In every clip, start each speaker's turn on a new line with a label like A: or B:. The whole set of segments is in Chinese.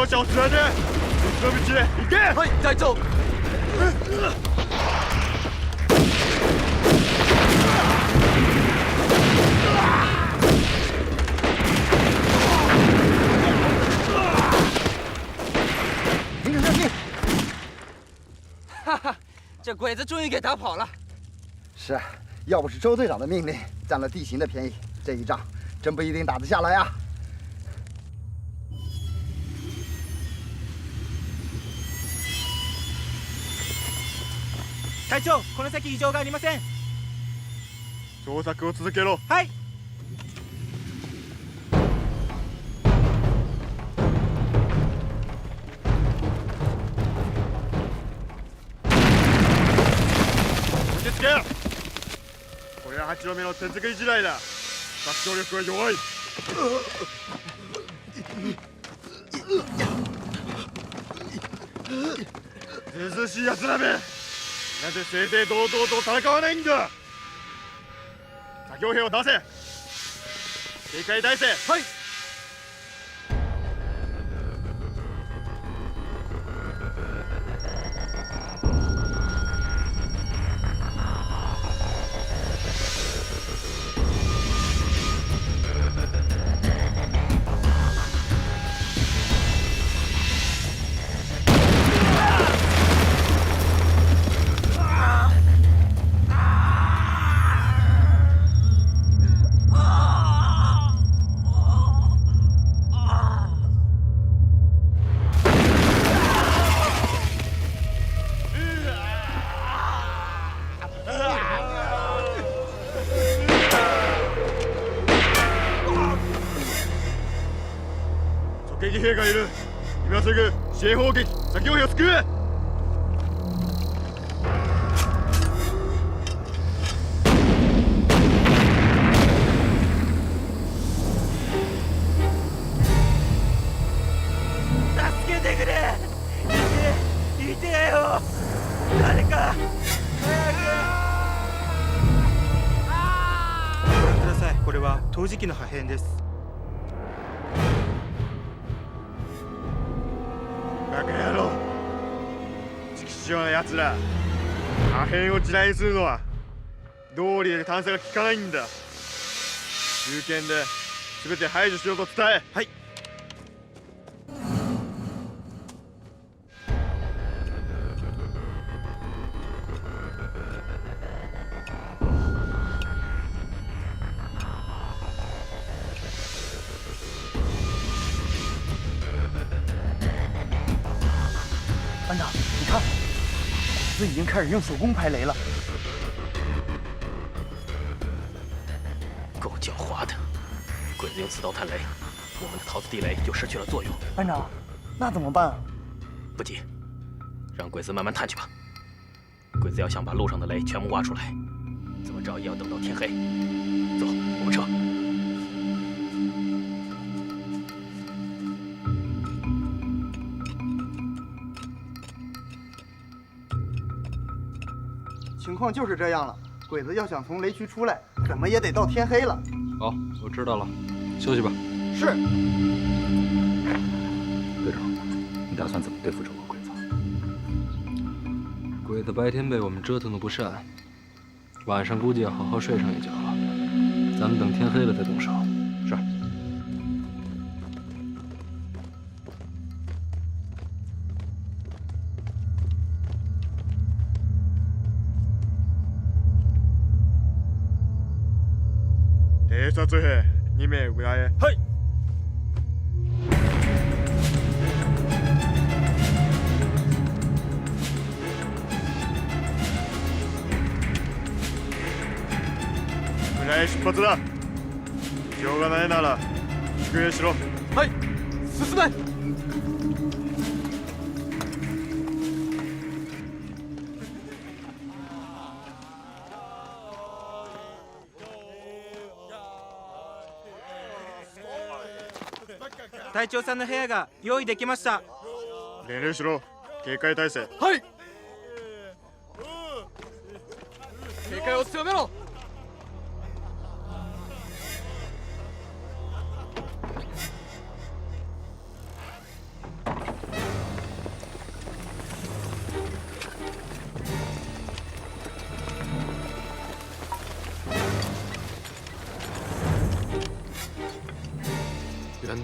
A: 傷者を連れて別の道へ行け。
B: はい、隊長。哈哈，这鬼子终于给打跑了。
C: 是，要不是周队长的命令，占了地形的便宜，这一仗真不一定打得下来啊。
D: 隊長、この先異常がありません。
A: 捜索を続けろ。
D: はい。
A: 落ち着け。これは8度目の手作り時代だ。殺傷力は弱い。ずうずうしいやつらめ。なぜ正々堂々と戦わないんだ。作業兵を出せ。警戒態勢。
B: はい。
A: 敵兵がいる。今すぐ支援砲撃、作業兵を救え。
D: 助けてくれ。いてよ。誰か。ご覧ください。これは陶磁器の破片です。
A: バカ野郎。畜生な奴ら。破片を地雷にするのは道理で探査が効かないんだ。中堅で全て排除しようと伝え。
D: はい。
C: 班长，你看，鬼子已经开始用手工排雷了。
E: 够狡猾的，鬼子用刺刀探雷，我们的桃子地雷就失去了作用。
C: 班长，那怎么办啊？
E: 不急，让鬼子慢慢探去吧。鬼子要想把路上的雷全部挖出来，怎么着也要等到天黑。走，我们撤。
C: 情况就是这样了，鬼子要想从雷区出来，怎么也得到天黑了。
F: 好，我知道了，休息吧。
C: 是。
G: 队长，你打算怎么对付这个鬼子？
F: 鬼子白天被我们折腾的不善，晚上估计要好好睡上一觉了。咱们等天黑了再动手。是。
A: 偵察兵2名裏へ。
D: はい。
A: 村へ出発だ。異常がないなら宿営しろ。
B: はい。進め。
D: 隊長さんの部屋が用意できました。
A: 命令しろ。警戒態勢。
B: はい。警戒を強めろ。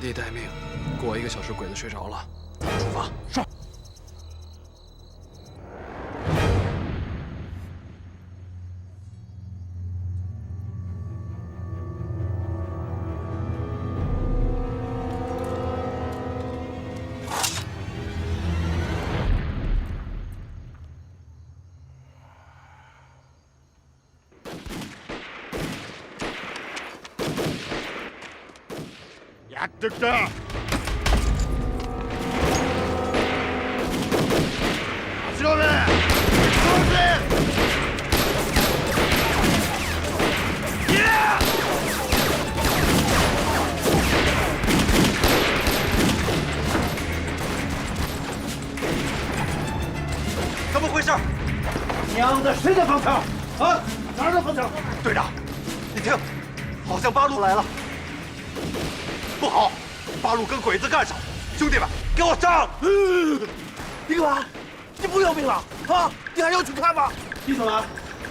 F: 地待命，过1个小时鬼子睡着了，咱们出发。是。
A: やってきた。足をね、そうぜ。
D: 怎么回事？娘的，谁在放枪？啊，哪儿在放枪？队长，你听，好像八路来了。不好，八路跟鬼子干上，兄弟们，给我上！
H: 你干嘛？你不要命了啊？你还要去看吗？弟兄们，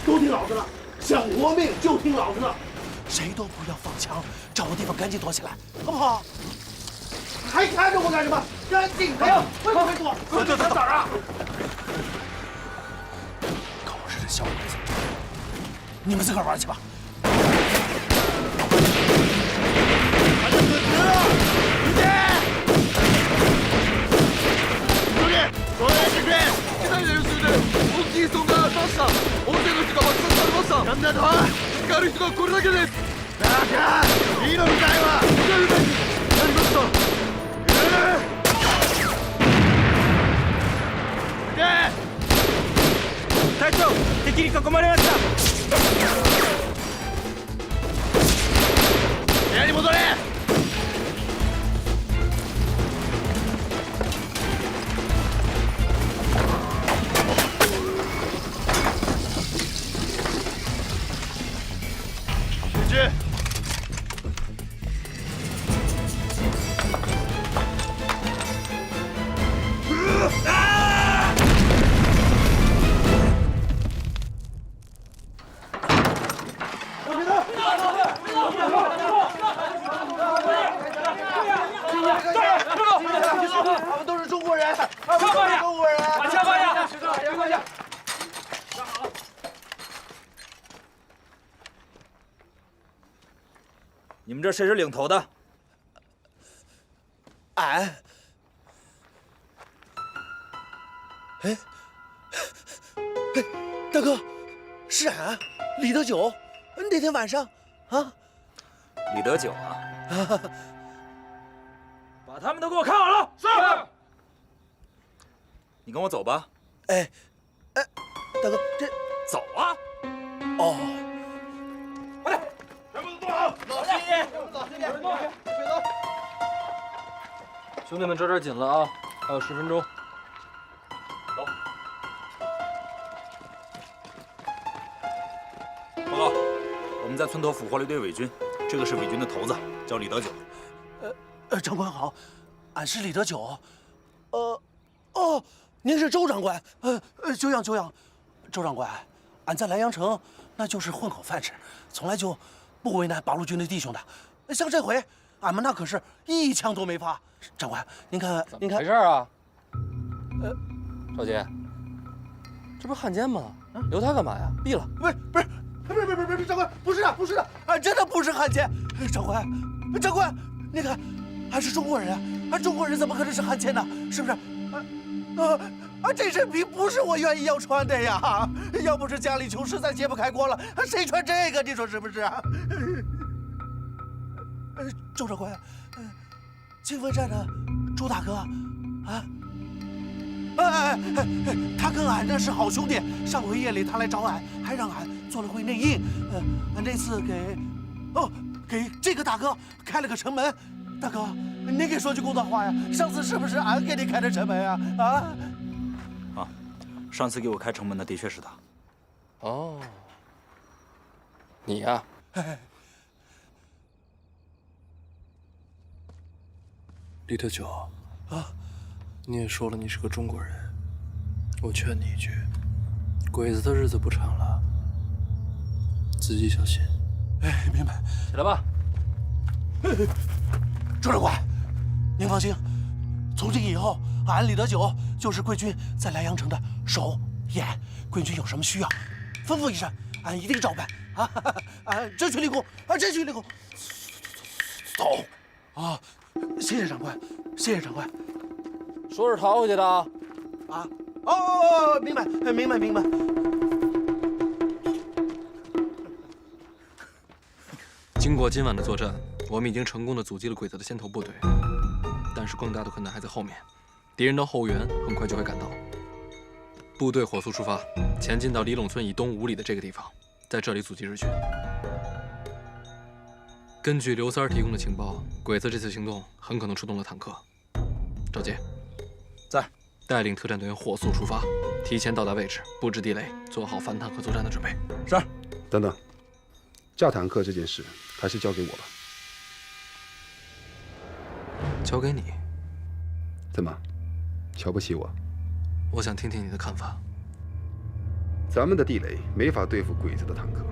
H: 都听老子的，想活命就听老子的，谁都不要放枪，找个地方赶紧躲起来，好不好？还看着我干什么？赶紧的！快躲！走哪儿啊？狗日的小鬼子！你们自个儿玩去吧。
D: 隊長、敵に囲まれました。部屋に戻れ。
H: 他们都是中国人，他们都是中国人。把枪放下，放下。
D: 你们这谁是领头的？
H: 俺。哎，大哥，是俺，李德九。那天晚上，啊，
D: 李德九啊。把他们都给我看好了。是。你跟我走吧。
H: 哎，大哥，这
D: 走啊！
H: 哦，
D: 快点，全部都坐好。
H: 老弟，走。
F: 兄弟们，抓紧了啊！还有10分钟。
D: 走。报告，我们在村头俘获了一队伪军，这个是伪军的头子，叫李德九。
H: 长官好，俺是李德九。您是周长官。久仰。周长官，俺在兰阳城那就是混口饭吃，从来就不为难八路军的弟兄的。像这回，俺们那可是一枪都没发。长官，您看，
F: 没事啊。少杰，这不是汉奸吗？留他干嘛呀？毙了！
H: 不是，长官，不是的，俺真的不是汉奸。长官，你看，俺是中国人，俺中国人怎么可能是汉奸呢？是不是？这身皮不是我愿意要穿的呀！要不是家里穷，实在揭不开锅了，谁穿这个？你说是不是？周长官，清风站的朱大哥，啊，他跟俺那是好兄弟。上回夜里他来找俺，还让俺做了回内应。那次给这个大哥开了个城门。大哥，你给说句公道话呀！上次是不是俺给你开的城门呀？
D: 上次给我开城门的的确是他。
F: 哦，你呀？李德九啊，你也说了你是个中国人，我劝你一句，鬼子的日子不长了，自己小心。
H: 明白。
F: 起来吧。
H: 周长官，您放心，从今以后，俺李德九就是贵军在莱阳城的手眼。贵军有什么需要，吩咐一声，俺一定照办啊！俺争取立功，争取立功。走啊！谢谢长官，谢谢长官。
F: 说是逃回去的啊。
H: 啊！哦，明白，明白，明白。
F: 经过今晚的作战，我们已经成功的阻击了鬼子的先头部队，但是更大的困难还在后面，敌人的后援很快就会赶到。部队火速出发，前进到李陇村以东5里的这个地方，在这里阻击日军。根据刘三儿提供的情报，鬼子这次行动很可能出动了坦克。赵杰，
H: 在，
F: 带领特战队员火速出发，提前到达位置，布置地雷，做好反坦克作战的准备。
H: 是。
I: 等等，架坦克这件事还是交给我吧。
F: 交给你？
I: 怎么，瞧不起我？
F: 我想听听你的看法。
I: 咱们的地雷没法对付鬼子的坦克，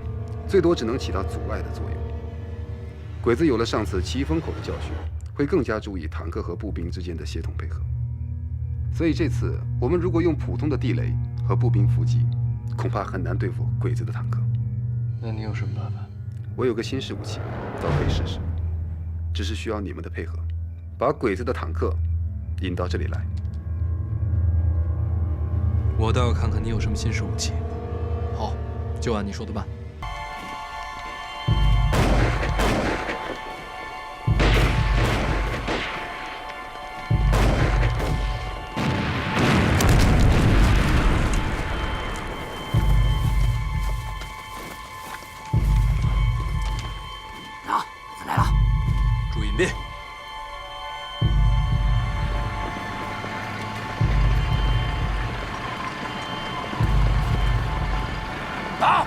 I: 最多只能起到阻碍的作用。鬼子有了上次奇峰口的教训，会更加注意坦克和步兵之间的协同配合。所以这次我们如果用普通的地雷和步兵伏击，恐怕很难对付鬼子的坦克。
F: 那你有什么办法？
I: 我有个新式武器，倒可以试试，只是需要你们的配合，把鬼子的坦克引到这里来。
F: 我倒要看看你有什么新式武器。好，就按你说的办。
B: 啊，来了！
F: 注意隐蔽。
B: 打！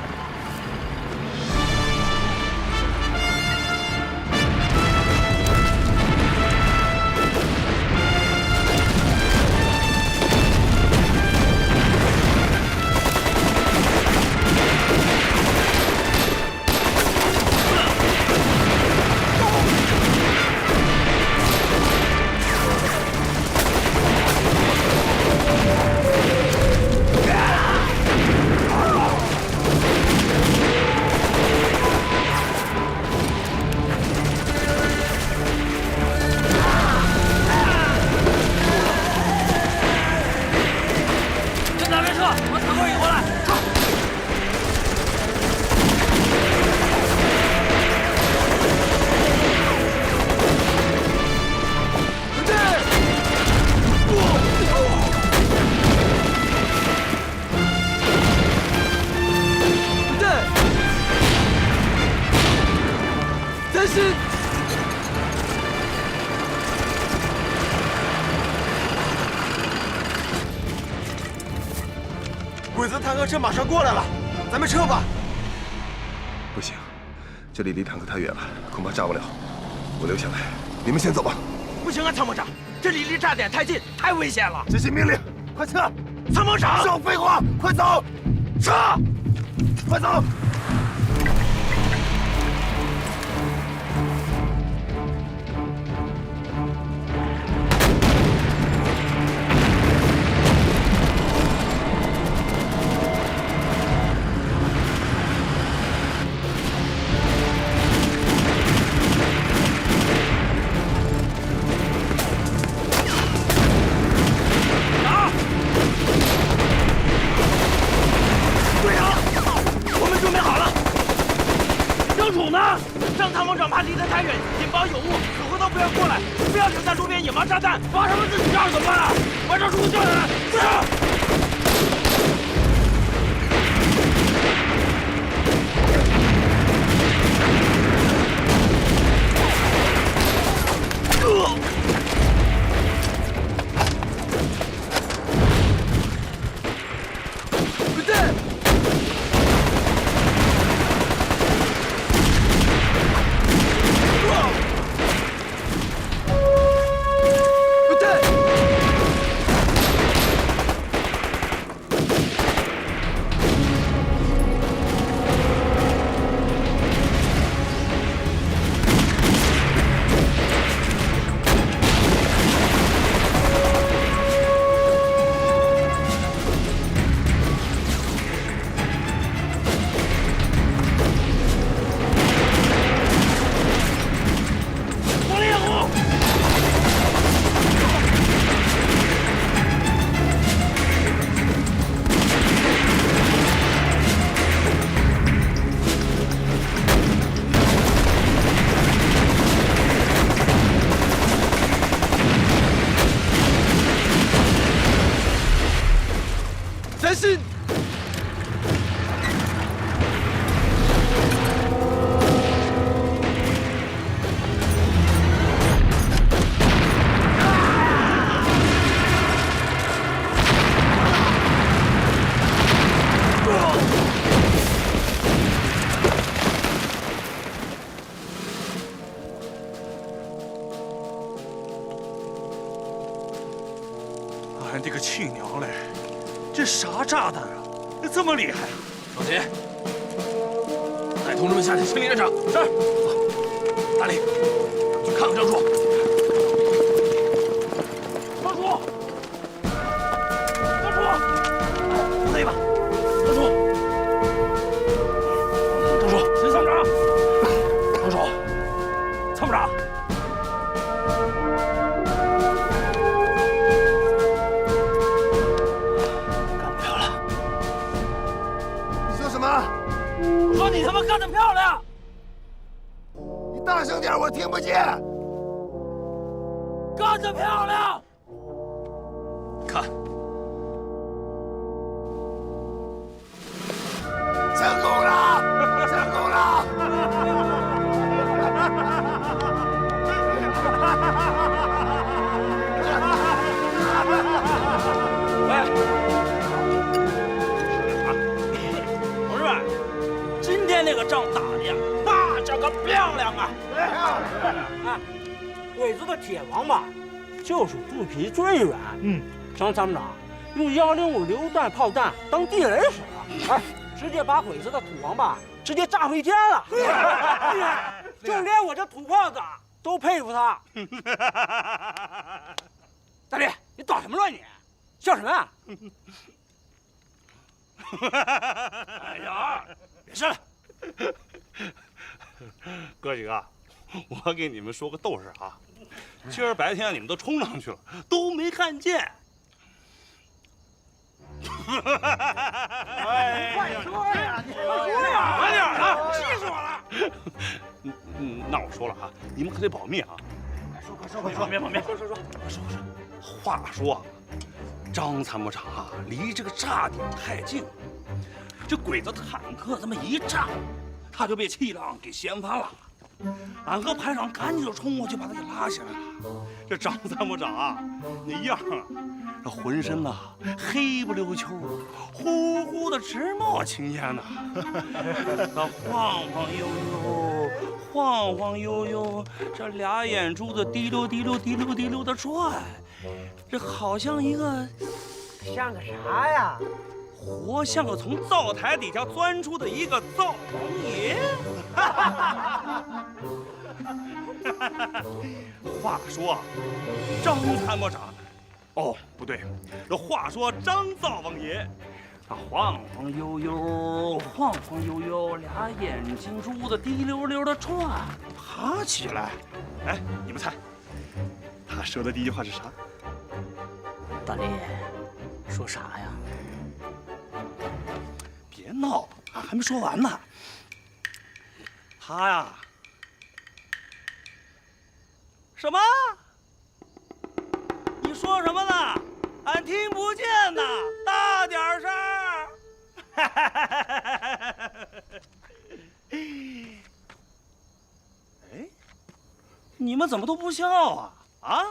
D: 鬼子坦克车马上过来了，咱们撤吧。
J: 不行，这里离坦克太远了，恐怕炸不了。我留下来，你们先走吧。
B: 不行啊，参谋长，这里离炸点太近，太危险了。
J: 执行命令，快撤！
B: 参谋长，
J: 少废话，快走！
B: 撤！
J: 快走！
B: 让参谋长怕离得太远，引爆有误，死活都不要过来，不要留在路边引爆炸弹，把他们自己炸了怎么办啊？马上出去叫人来，是。这啥炸弹啊？这么厉害！
E: 少杰，带同志们下去清理战场。是。大力，去看看张叔。张叔，张叔，扶他一把。张叔，张叔，秦参谋长。张叔，参谋长。干得漂亮！
J: 你说什么？
B: 我说你他妈干得漂亮！
J: 你大声点，我听不见。
B: 干得漂亮！
E: 看，
J: 成功了，成功了！
B: 哎，同志们，今天那个仗打的呀，那叫个漂亮啊！
K: 啊，鬼子的铁王八就是肚皮最软。张参谋长用105榴弹炮弹当地雷使了，哎，直接把鬼子的土王八直接炸飞天了。就连我这土炮子都佩服他。大力，你捣什么乱你？笑什么呀？
B: 哎呀，别事了。哥几个，我给你们说个逗事啊。今儿白天你们都冲上去了，都没看见。哎，
K: 快说呀！你快说
B: 呀！快点啊！气死我了！那我说了啊，你们可得保密啊。快说！别！说。话说，张参谋长啊，离这个炸点太近了，这鬼子坦克这么一炸，他就被气浪给掀翻了。俺和排长赶紧就冲过去把他给拉下来了。这张参谋长啊，那样啊，这浑身呐黑不溜秋，呼呼的直冒青烟呐。他晃晃悠悠，这俩眼珠子滴溜的转，这好像一个，
K: 像个啥呀？
B: 活像个从灶台底下钻出的一个灶王爷。话说，张参谋长，哦，不对，这话说张灶王爷，他晃晃悠悠，俩眼睛珠子滴溜的转，爬起来。哎，你们猜，他说的第一句话是啥？
K: 大力，说啥呀？
B: 别闹，俺还没说完呢。他呀，什么？你说什么呢？俺听不见呐，大点声儿。哎，你们怎么都不笑啊？啊？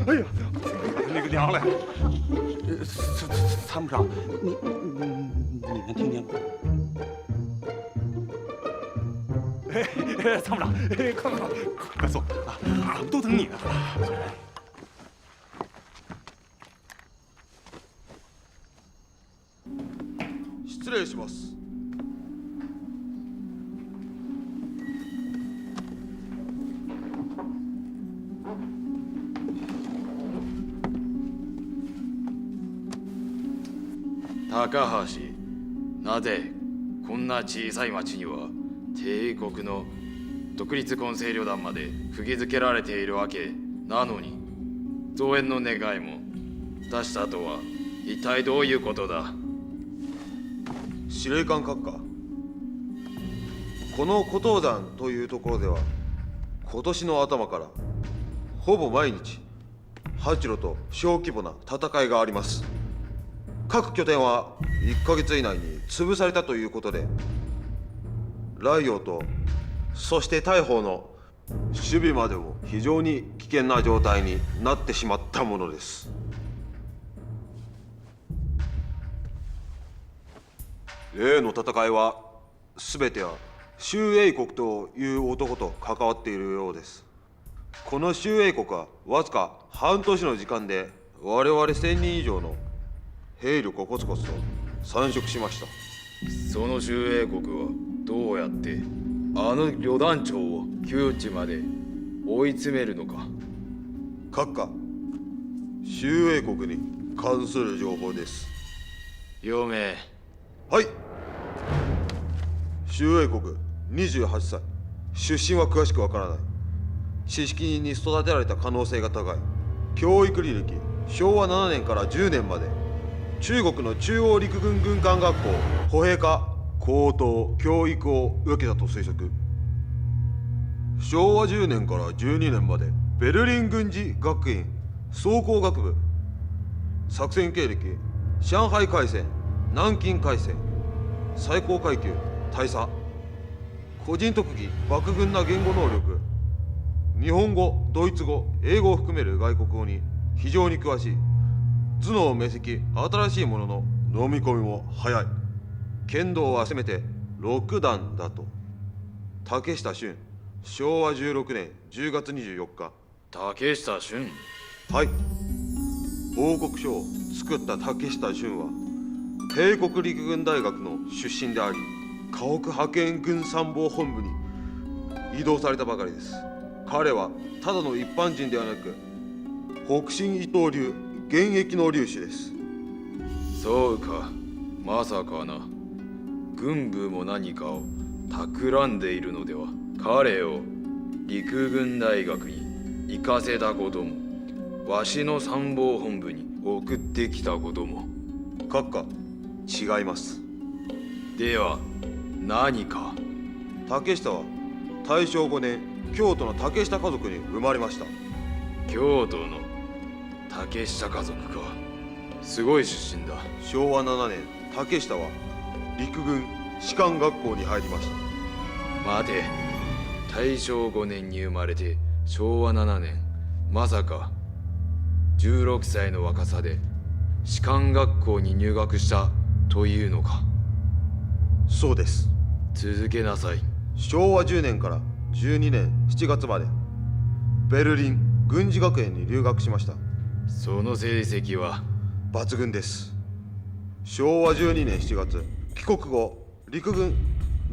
B: 哎呀，那个娘嘞！参谋长，你们听见过？参谋长，快坐啊！俺们都等你呢。
J: 失礼します。
L: 高橋、なぜこんな小さい町には帝国の独立混成旅団まで釘付けられているわけなのに、増援の願いも出したとは一体どういうことだ？
J: 司令官閣下、この古東山というところでは今年の頭からほぼ毎日八路と小規模な戦いがあります。各拠点は1ヶ月以内に潰されたということで、雷陽とそして大砲の守備までも非常に危険な状態になってしまったものです。例の戦いは全ては周英国という男と関わっているようです。この周英国はわずか半年の時間で我々1000人以上の兵力をコツコツと散食しました。
L: その周英国はどうやってあの旅団長を窮地まで追い詰めるのか。
J: 閣下、周英国に関する情報です。
L: 陽明。
J: はい。周英国28歳、出身は詳しくわからない。知識人に育てられた可能性が高い。教育履歴昭和7年から10年まで中国の中央陸軍軍艦学校歩兵科高等教育を受けたと推測。昭和10年から12年までベルリン軍事学院装甲学部。作戦経歴上海海戦、南京海戦、最高階級大佐。個人特技幕軍な言語能力。日本語、ドイツ語、英語を含める外国語に非常に詳しい。頭脳明晰、新しいものの飲み込みも早い。剣道はせめて6段だと。竹下俊、昭和16年10月24日。
L: 竹下俊。
J: はい。報告書を作った竹下俊は帝国陸軍大学の出身であり、河北派遣軍参謀本部に異動されたばかりです。彼はただの一般人ではなく北進伊藤流現役の流士です。
L: そうか、まさかな。軍部も何かを企んでいるのでは。彼を陸軍大学に行かせたことも、わしの参謀本部に送ってきたことも。
J: 閣下、違います。
L: では何か。
J: 竹下は大正5年京都の竹下家族に生まれました。
L: 京都の竹下家族か。すごい出身だ。
J: 昭和7年竹下は陸軍士官学校に入りました。
L: 待て、大正5年に生まれて昭和7年、まさか16歳の若さで士官学校に入学したというのか。
J: そうです。
L: 続けなさい。
J: 昭和10年から12年7月までベルリン軍事学園に留学しました。
L: その成績は
J: 抜群です。昭和12年7月帰国後、陸軍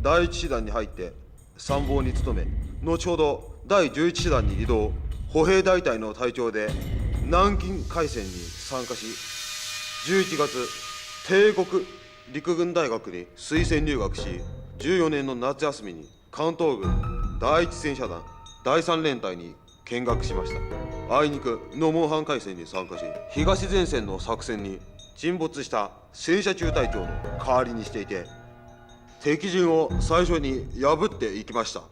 J: 第一師団に入って参謀に務め、後ほど第11師団に移動。歩兵大隊の隊長で南京海戦に参加し、11月帝国陸軍大学に推薦入学し、14年の夏休みに関東軍第一戦車団第3連隊に見学しました。あいにくノモンハン海戦に参加し、東前線の作戦に沈没した戦車中隊長の代わりにしていて、敵陣を最初に破っていきました。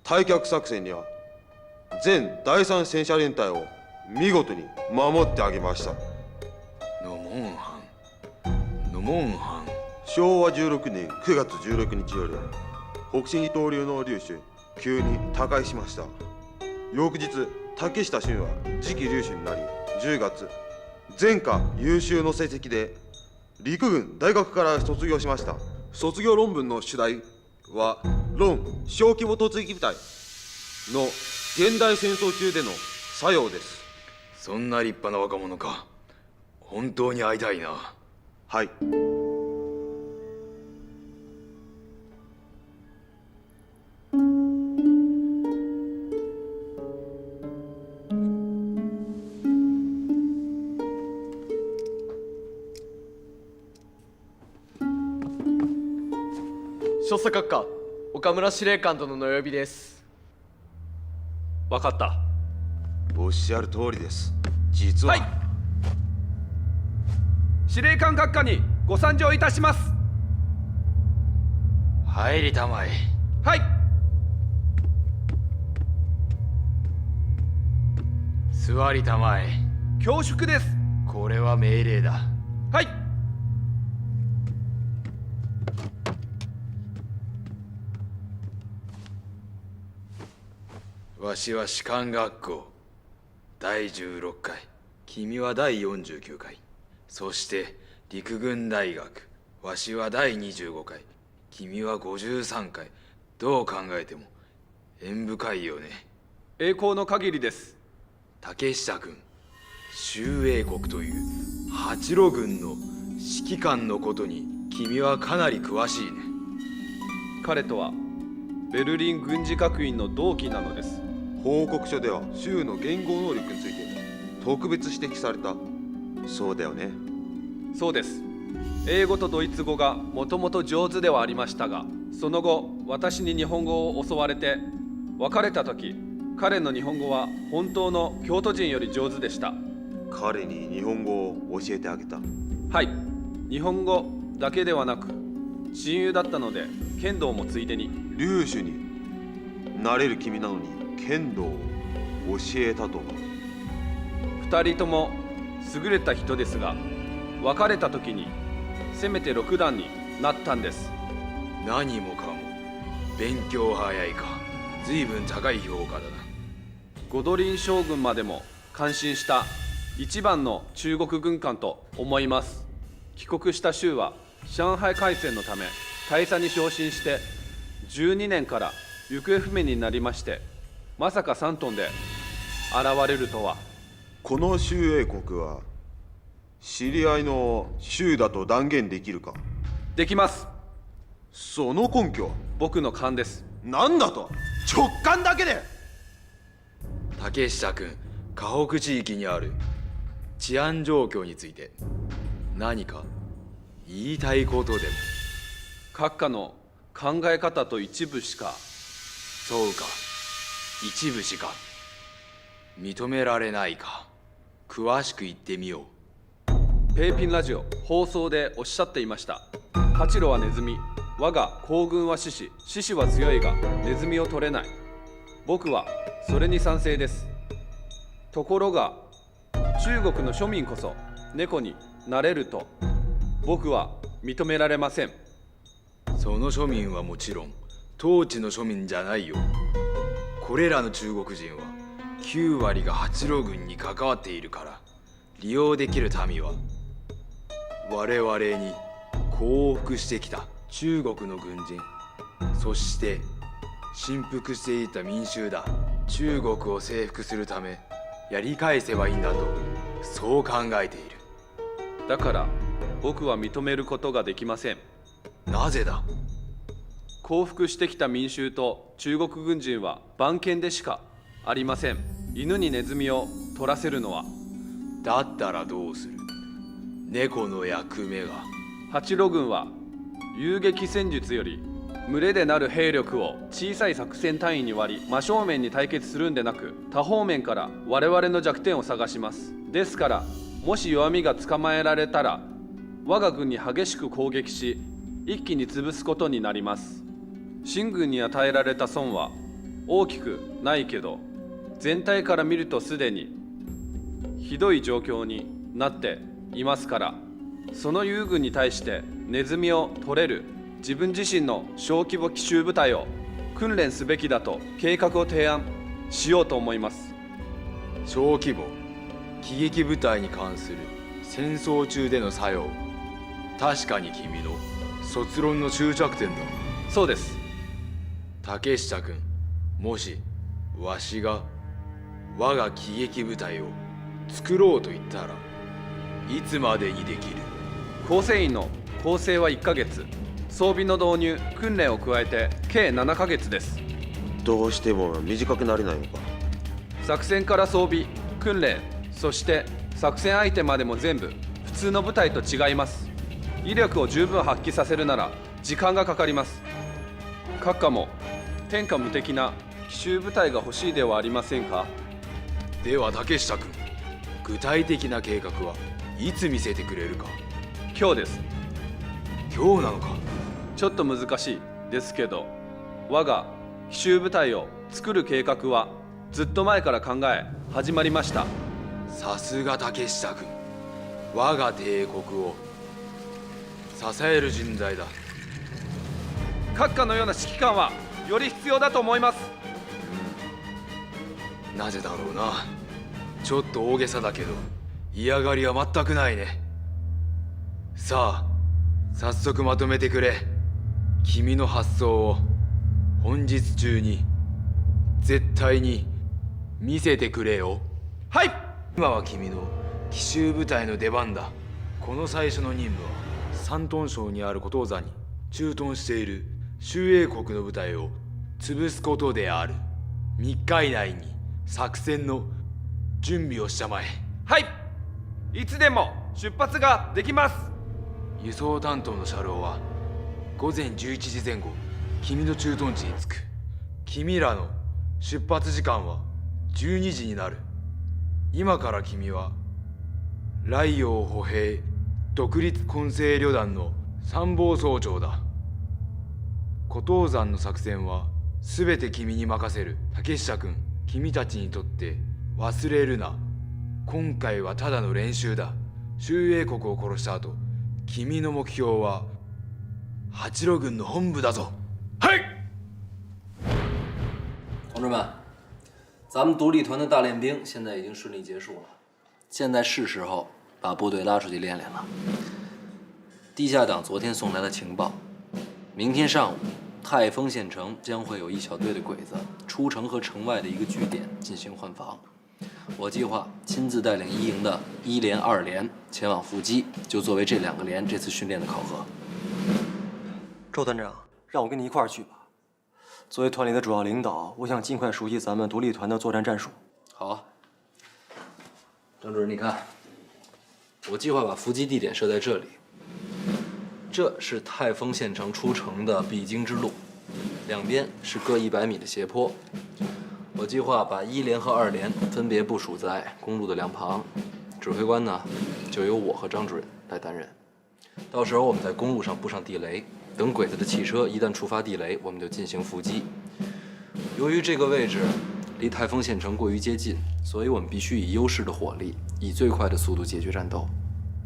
J: 退却作戦には全第3戦車連隊を見事に守ってあげました。
L: ノモンハン。
J: 昭和16年9月16日より北進伊藤流の流士急に他界しました。翌日竹下俊は次期流士になり、10月前科優秀の成績で陸軍大学から卒業しました。卒業論文の主題は論小規模突撃部隊の現代戦争中での作用です。
L: そんな立派な若者か。本当に会いたいな。
J: はい。
M: 少佐閣下、岡村司令官殿のお呼びです。
B: 分かった。
J: おっしゃる通りです。実は、
N: はい、司令官閣下にご参上いたします。
L: 入りたまえ。
N: はい。
L: 座りたまえ。
N: 恐縮です。
L: これは命令だ。
N: はい。
L: わしは士官学校第16回、君は第49回。そして陸軍大学、わしは第25回、君は53回。どう考えても縁深いよね。
N: 栄光の限りです。
L: 竹下君、周英国という八路軍の指揮官のことに君はかなり詳しいね。
N: 彼とはベルリン軍事学院の同期なのです。
J: 報告書では周の言語能力について特別指摘されたそうだよね。
N: そうです。英語とドイツ語がもともと上手ではありましたが、その後私に日本語を教われて、別れた時彼の日本語は本当の京都人より上手でした。
J: 彼に日本語を教えてあげた。
N: はい、日本語だけではなく親友だったので剣道もついでに。
J: 竜手になれる君なのに剣道を教えたとは。
N: 二人とも優れた人ですが、別れた時にせめて6段になったんです。
L: 何もかも勉強早いか。随分高い評価だな。
N: ゴドリン将軍までも感心した一番の中国軍艦と思います。帰国した周は上海海戦のため大佐に昇進して12年から行方不明になりまして、まさか山東で現れるとは。
J: この周英国は知り合いの周だと断言できるか？
N: できます。
J: その根拠は？
N: 僕の勘です。
J: なんだと？直感だけで？
L: 竹下君、河北地域にある治安状況について何か言いたいことでも？
N: 閣下の考え方と一部しか。
L: そうか、一部しか認められないか。詳しく言ってみよ
N: う。ペーピンラジオ放送でおっしゃっていました。八路はネズミ、我が皇軍は獅子、獅子は強いがネズミを取れない。僕はそれに賛成です。ところが中国の庶民こそ猫になれると僕は認められません。
L: その庶民はもちろん統治の庶民じゃないよ。これらの中国人は9割が八路軍に関わっているから、利用できる民は我々に降伏してきた中国の軍人、そして潜伏していた民衆だ。中国を征服するためやり返せばいいんだと、そう考えている。
N: だから僕は認めることができません。
L: なぜだ？
N: 降伏してきた民衆と中国軍人は番犬でしかありません。犬にネズミを取らせるのは。
L: だったらどうする？猫の役目が。
N: 八路軍は遊撃戦術より群れでなる兵力を小さい作戦単位に割り、真正面に対決するんでなく、多方面から我々の弱点を探します。ですからもし弱みが捕まえられたら我が軍に激しく攻撃し、一気に潰すことになります。秦軍に与えられた損は大きくないけど、全体から見るとすでにひどい状況になっていますから、その友軍に対してネズミを取れる自分自身の小規模奇襲部隊を訓練すべきだと計画を提案しようと思います。
L: 小規模喜劇部隊に関する戦争中での作用、確かに君の卒論の終着点だ。
N: そうです。
L: 竹下君、もしわしが我が喜劇部隊を作ろうと言ったらいつまでにできる？
N: 構成員の構成は1ヶ月、装備の導入訓練を加えて計7ヶ月です。
J: どうしても短くなれないのか？
N: 作戦から装備、訓練、そして作戦相手までも全部普通の部隊と違います。威力を十分発揮させるなら時間がかかります。閣下も天下無敵な奇襲部隊が欲しいではありませんか？
L: では竹下君、具体的な計画はいつ見せてくれるか？
N: 今日です。
L: 今日なのか？
N: ちょっと難しいですけど、我が奇襲部隊を作る計画はずっと前から考え始まりました。
L: さすが竹下君、我が帝国を支える人材だ。
N: 閣下のような指揮官はより必要だと思います。
L: なぜだろうな。ちょっと大げさだけど嫌がりは全くないね。さあ早速まとめてくれ。君の発想を本日中に絶対に見せてくれよ。はい。今は君の奇襲部隊の出番だ。この最初の任務は山東省にあること座に駐屯している周英国の部隊を潰すことである。3日以内に作戦の準備をしたまえ。
N: はい。いつでも出発ができます。
L: 輸送担当の車両は午前11時前後君の駐屯地に着く。君らの出発時間は12時になる。今から君は雷陽歩兵独立混成旅団の参謀総長だ。古東山の作戦は全て君に任せる。竹下君、君たちにとって忘れるな。今回はただの練習だ。周英国を殺した後、君の目標は八路軍の本部だぞ。はい。
F: 同志们，咱们独立团的大练兵现在已经顺利结束了，现在是时候把部队拉出去练练了。地下党昨天送来的情报，明天上午，泰丰县城将会有一小队的鬼子出城和城外的一个据点进行换防。我计划亲自带领1营的1连、2连前往伏击，就作为这2个连这次训练的考核。
O: 周团长，让我跟你一块儿去吧。作为团里的主要领导，我想尽快熟悉咱们独立团的作战战术。
F: 好啊，张主任，你看，我计划把伏击地点设在这里。这是泰丰县城出城的必经之路，两边是各100米的斜坡。我计划把1连和2连分别部署在公路的两旁，指挥官呢就由我和张主任来担任。到时候我们在公路上布上地雷，等鬼子的汽车一旦触发地雷，我们就进行伏击。由于这个位置离泰丰县城过于接近，所以我们必须以优势的火力，以最快的速度解决战斗，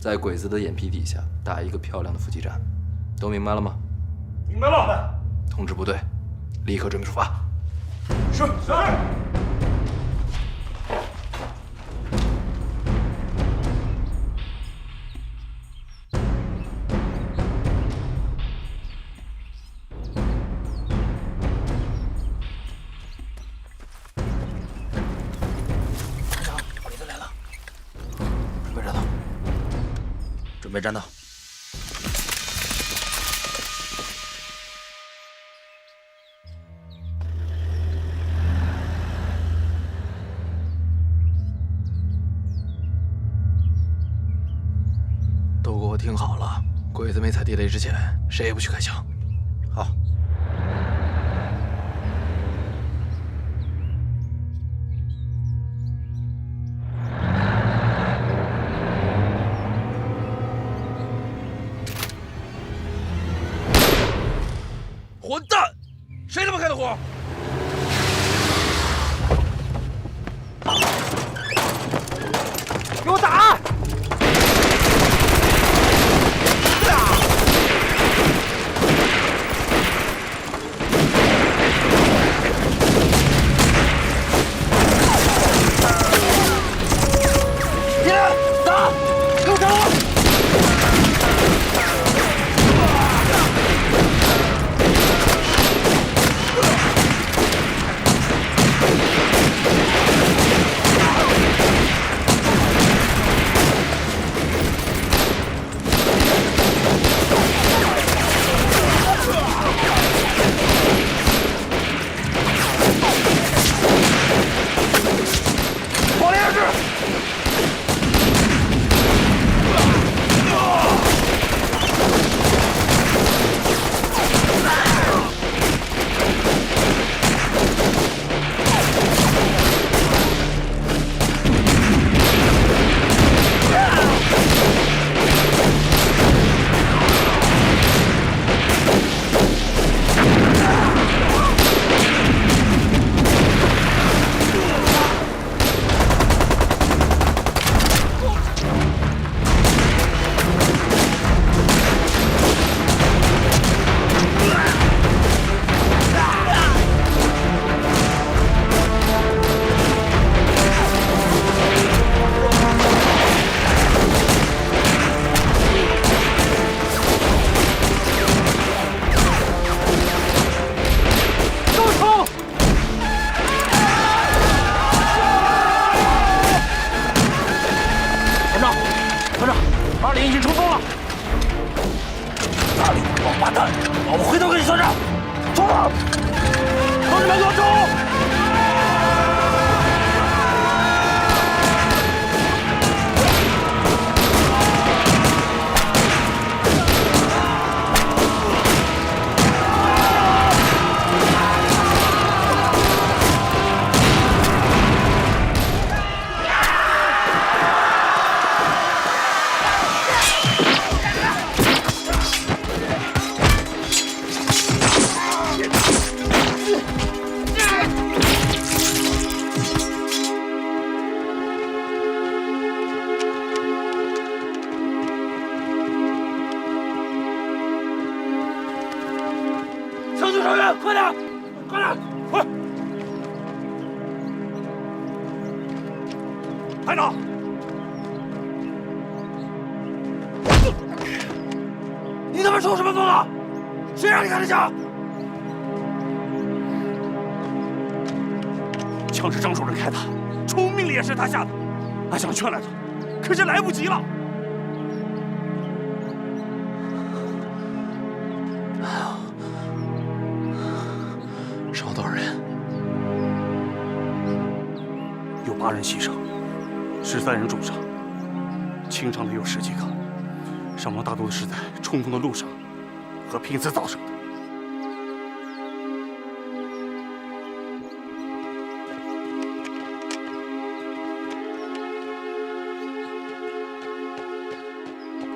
F: 在鬼子的眼皮底下打一个漂亮的伏击战。都明白了吗？
H: 明白了。
F: 通知部队，立刻准备出发。
H: 是。
E: 鬼子来了，准备战斗，准备战斗。都给我听好了，鬼子没踩地雷之前，谁也不许开枪。好。
B: 混蛋！谁他妈开的火？
H: 给我打！
B: 已经冲锋了！大力王八蛋，老子回头跟你算账！冲了！同志们，给我冲！ 上去上员，快点，快点，快！排长，你他妈冲什么风啊？谁让你开的枪？枪是张主任开的，出命令也是他下的。俺想劝来他，可是来不及了。
F: 伤了多少人？
B: 有8人牺牲，13人重伤，轻伤的有10几个，伤亡大多是在冲锋的路上和拼刺造成的。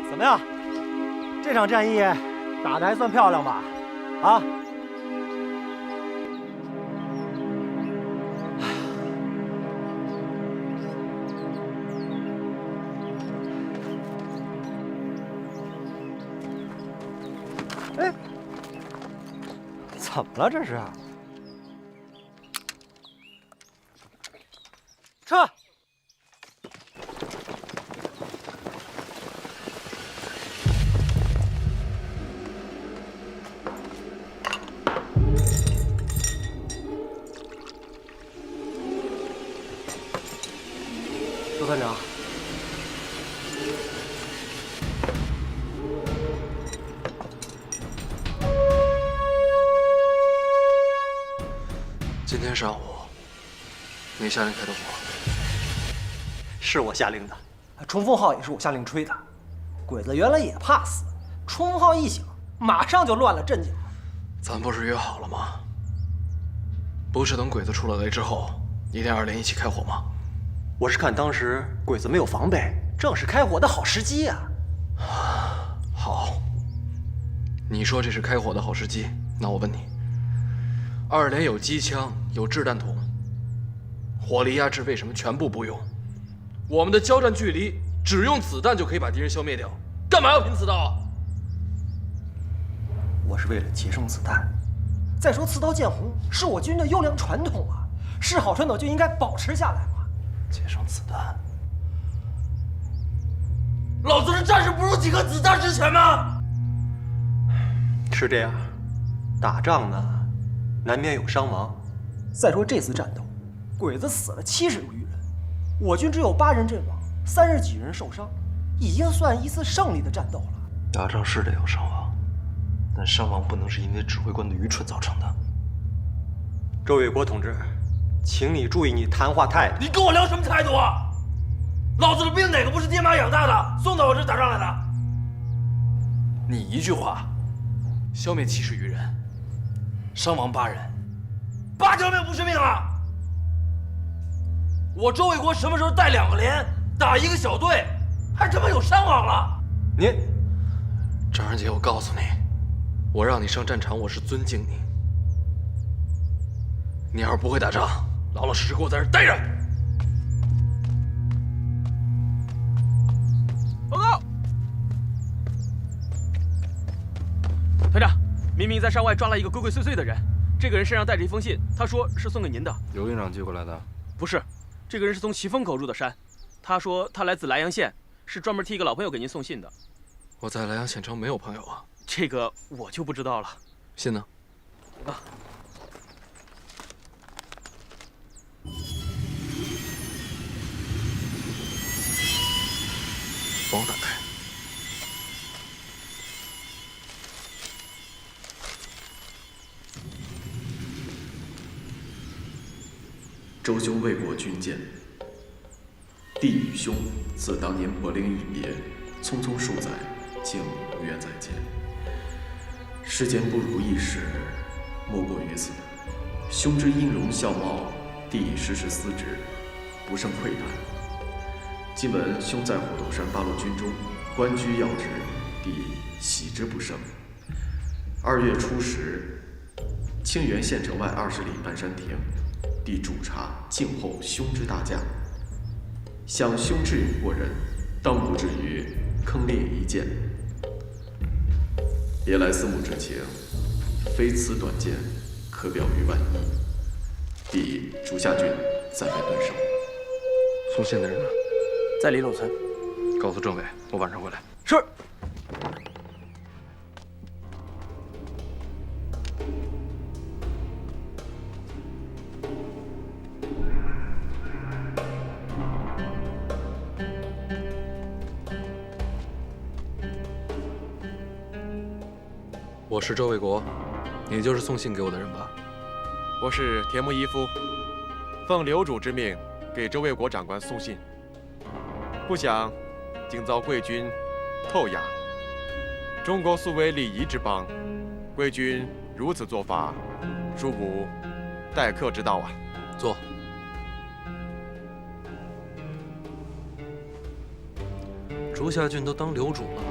K: 怎么样？这场战役打得还算漂亮吧？啊？ 哎，怎么了这是？撤！
O: 周团长。
F: 今天上午，你下令开的火，
O: 是我下令的，冲锋号也是我下令吹的。鬼子原来也怕死，冲锋号一响，马上就乱了阵脚。
F: 咱不是约好了吗？不是等鬼子出了雷之后，一定2连一起开火吗？
O: 我是看当时鬼子没有防备，正是开火的好时机呀。
F: 好，你说这是开火的好时机，那我问你。 2连有机枪，有掷弹筒，火力压制为什么全部不用？我们的交战距离只用子弹就可以把敌人消灭掉，干嘛要拼刺刀啊？
O: 我是为了节省子弹。再说刺刀见红是我军的优良传统啊，是好传统就应该保持下来嘛。
F: 节省子弹，
H: 老子的战士不如几颗子弹值钱吗？
O: 是这样，打仗呢。 难免有伤亡。再说这次战斗，鬼子死了70多余人，我军只有8人阵亡，30几人受伤，已经算一次胜利的战斗了。
F: 打仗是得有伤亡，但伤亡不能是因为指挥官的愚蠢造成的。
O: 周卫国同志，请你注意你谈话态度。
H: 你跟我聊什么态度啊？老子的兵哪个不是爹妈养大的，送到我这打仗来的？
F: 你一句话，消灭70余人。 伤亡8人
H: ，8条命不是命啊！我周卫国什么时候带2个连，打1个小队，还他妈有伤亡了？
O: 你，
F: 张仁杰，我告诉你，我让你上战场，我是尊敬你。你要是不会打仗，老老实实给我在这儿待着。
E: 报告，团长。 明明在山外抓了一个鬼鬼祟祟的人，这个人身上带着一封信，他说是送给您的。
F: 刘营长寄过来的？
E: 不是，这个人是从奇峰口入的山，他说他来自莱阳县，是专门替一个老朋友给您送信的。
F: 我在莱阳县城没有朋友啊，
E: 这个我就不知道了。
F: 信呢？
E: 啊。
F: 帮我打开。
P: 周兄为国军舰。弟与兄自当年柏林一别，匆匆数载，竟无缘再见。世间不如意事，莫过于此。兄之音容笑貌，弟已时时思之，不胜喟叹。今闻兄在虎头山八路军中官居要职，弟喜之不胜。2月初时，清源县城外20里半山亭，弟主查静候兄之大驾。想兄智勇过人，当不至于坑猎一箭。别来思慕之情，非此短见可表于万一。弟竹下郡再拜顿首。
F: 送信的人呢？
O: 在李陇村。
F: 告诉政委，我晚上回来。
O: 是。
F: 我是周卫国，你就是送信给我的人吧？
Q: 我是田木一夫，奉刘主之命给周卫国长官送信。不想竟遭贵军扣押。中国素为礼仪之邦，贵军如此做法，殊无待客之道啊！
F: 坐。竹下郡都当刘主了，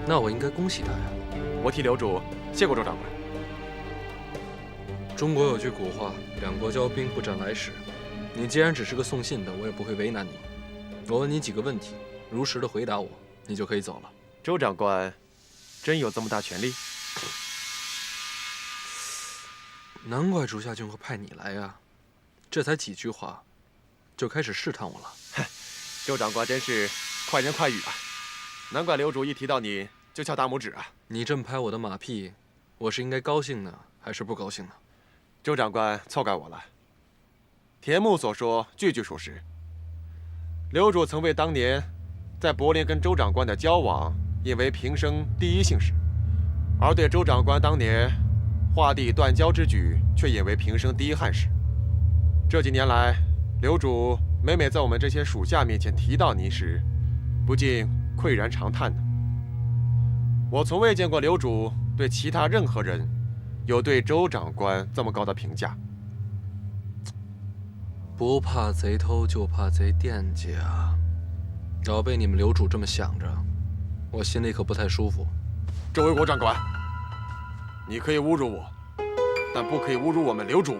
F: 那我应该恭喜他呀。
Q: 我替刘主谢过周长官。
F: 中国有句古话，两国交兵不斩来使。你既然只是个送信的，我也不会为难你。我问你几个问题，如实的回答我，你就可以走了。
Q: 周长官，真有这么大权力？
F: 难怪竹下郡会派你来呀，这才几句话，就开始试探我了。
Q: 哼，周长官真是快人快语啊！难怪刘主一提到你就翘大拇指啊！
F: 你这么拍我的马屁，我是应该高兴呢，还是不高兴呢？
Q: 周长官错怪我了。田木所说句句属实。刘主曾为当年在柏林跟周长官的交往引为平生第一幸事，而对周长官当年划地断交之举却引为平生第一憾事。这几年来，刘主每每在我们这些属下面前提到您时，不禁喟然长叹呢。我从未见过刘主对其他任何人有对周长官这么高的评价。
F: 不怕贼偷，就怕贼惦记啊！老被你们刘主这么想着，我心里可不太舒服。
Q: 周卫国长官，你可以侮辱我，但不可以侮辱我们刘主。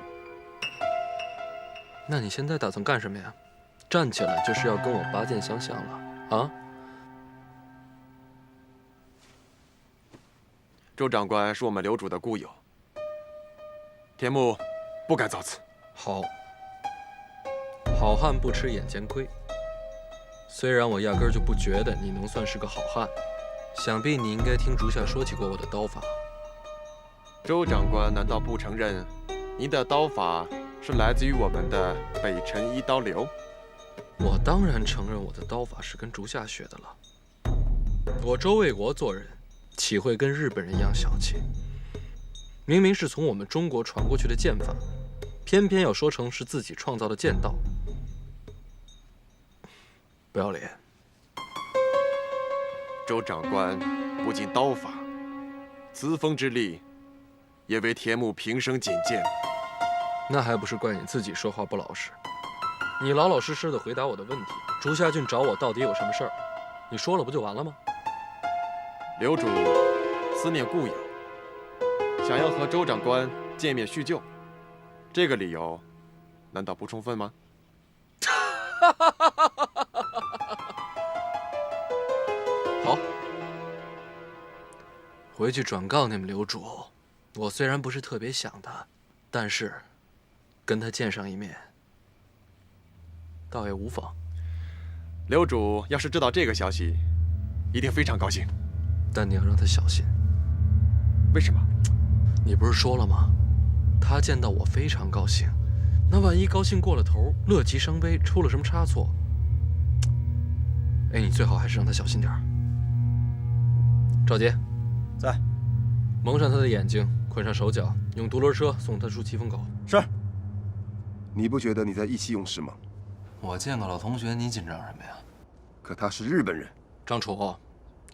F: 那你现在打算干什么呀？站起来就是要跟我拔剑相向了啊？
Q: 周长官是我们刘主的故友，田木不敢造次。
F: 好，好汉不吃眼前亏。虽然我压根儿就不觉得你能算是个好汉，想必你应该听竹下说起过我的刀法。
Q: 周长官难道不承认您的刀法是来自于我们的北辰一刀流？
F: 我当然承认我的刀法是跟竹下学的了。我周卫国做人岂会跟日本人一样小气？明明是从我们中国传过去的剑法，偏偏要说成是自己创造的剑道，不要脸！
Q: 周长官不仅刀法，词锋之力，也为田木平生仅见。
F: 那还不是怪你自己说话不老实？你老老实实的回答我的问题。竹下郡找我到底有什么事儿？你说了不就完了吗？
Q: 刘主思念故友，想要和周长官见面叙旧，这个理由难道不充分吗？
F: 好，回去转告你们刘主，我虽然不是特别想他，但是跟他见上一面，倒也无妨。
Q: 刘主要是知道这个消息，一定非常高兴。
F: 但你要让他小心。
Q: 为什么？
F: 你不是说了吗？他见到我非常高兴，那万一高兴过了头，乐极生悲，出了什么差错，哎，你最好还是让他小心点儿。赵杰，
H: 在。
F: 蒙上他的眼睛，捆上手脚，用独轮车送他出七风口。
H: 是。
J: 你不觉得你在意气用事吗？
F: 我见个老同学，你紧张什么呀？
J: 可他是日本人。
F: 张楚，